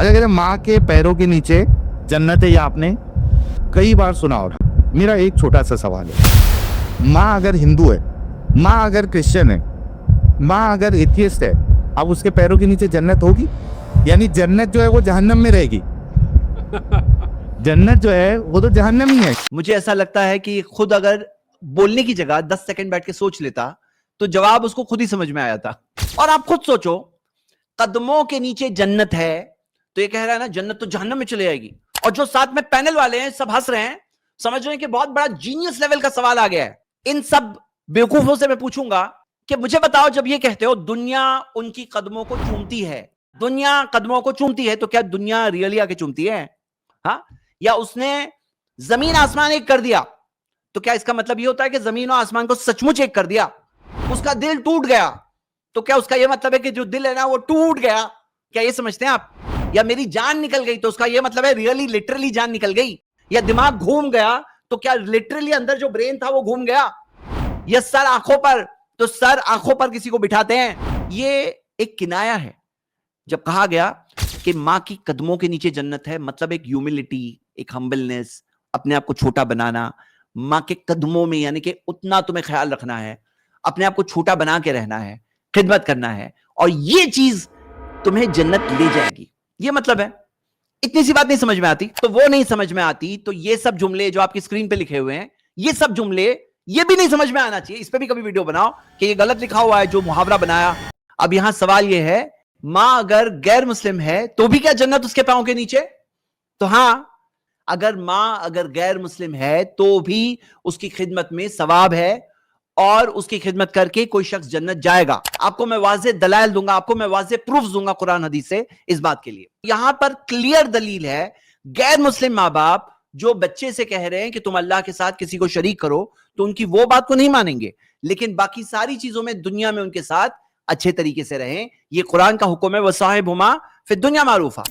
अच्छा कहते माँ के पैरों के नीचे जन्नत है, ये आपने कई बार सुना होगा। मेरा एक छोटा सा सवाल है, माँ अगर हिंदू है, माँ अगर क्रिश्चियन है, माँ अगर एथियस्ट है, अब उसके पैरों के नीचे जन्नत होगी? यानी जन्नत जो है वो जहन्नम में रहेगी? जन्नत जो है वो तो जहन्नम ही है। मुझे ऐसा लगता है कि खुद अगर बोलने की जगह 10 सेकंड बैठ के सोच लेता तो जवाब उसको खुद ही समझ में आया था। और आप खुद सोचो, कदमों के नीचे जन्नत है तो ये कह रहा है ना जन्नत तो जहन्नम में चले जाएगी। और जो साथ में पैनल वाले हैं सब हंस रहे हैं, समझ रहे हैं कि बहुत बड़ा जीनियस लेवल का सवाल आ गया है। इन सब बेवकूफों से मैं पूछूंगा कि मुझे बताओ, जब ये कहते हो दुनिया उनकी कदमों को चूमती है, दुनिया कदमों को चूमती है, तो क्या दुनिया रियली आके चूमती है? हाँ, या उसने जमीन आसमान एक कर दिया तो क्या इसका मतलब ये होता है कि जमीन और आसमान को सचमुच एक कर दिया? उसका दिल टूट गया तो क्या उसका यह मतलब है कि जो दिल है ना वो टूट गया? क्या ये समझते हैं आप? या मेरी जान निकल गई तो उसका यह मतलब है रियली लिटरली जान निकल गई? या दिमाग घूम गया तो क्या लिटरली अंदर जो ब्रेन था वो घूम गया? या सर आंखों पर, तो सर आंखों पर किसी को बिठाते हैं? ये एक किनाया है। जब कहा गया कि मां की कदमों के नीचे जन्नत है, मतलब एक ह्यूमिलिटी, एक हम्बलनेस, अपने आप को छोटा बनाना, मां के कदमों में, यानी कि उतना तुम्हें ख्याल रखना है, अपने आप को छोटा बना के रहना है, खिदमत करना है, और ये चीज तुम्हें जन्नत ले जाएगी, ये मतलब है। इतनी सी बात नहीं समझ में आती तो वो नहीं समझ में आती, तो ये सब जुमले जो आपकी स्क्रीन पे लिखे हुए हैं, ये सब जुमले ये भी नहीं समझ में आना चाहिए। इस पे भी कभी वीडियो बनाओ कि ये गलत लिखा हुआ है जो मुहावरा बनाया। अब यहां सवाल ये है, मां अगर गैर मुस्लिम है तो भी क्या जन्नत उसके पांव के नीचे? तो हां, अगर मां अगर गैर मुस्लिम है तो भी उसकी खिदमत में सवाब है और उसकी खिदमत करके कोई शख्स जन्नत जाएगा। आपको मैं वाज़े दलाइल दूंगा, आपको मैं वाज़े प्रूफ दूंगा कुरान हदीस से इस बात के लिए। यहां पर क्लियर दलील है, गैर मुस्लिम मां बाप जो बच्चे से कह रहे हैं कि तुम अल्लाह के साथ किसी को शरीक करो, तो उनकी वो बात को नहीं मानेंगे, लेकिन बाकी सारी चीजों में दुनिया में उनके साथ अच्छे तरीके से रहें। ये कुरान का हुक्म है, वसाहिबहुमा फिद दुनिया मारूफा।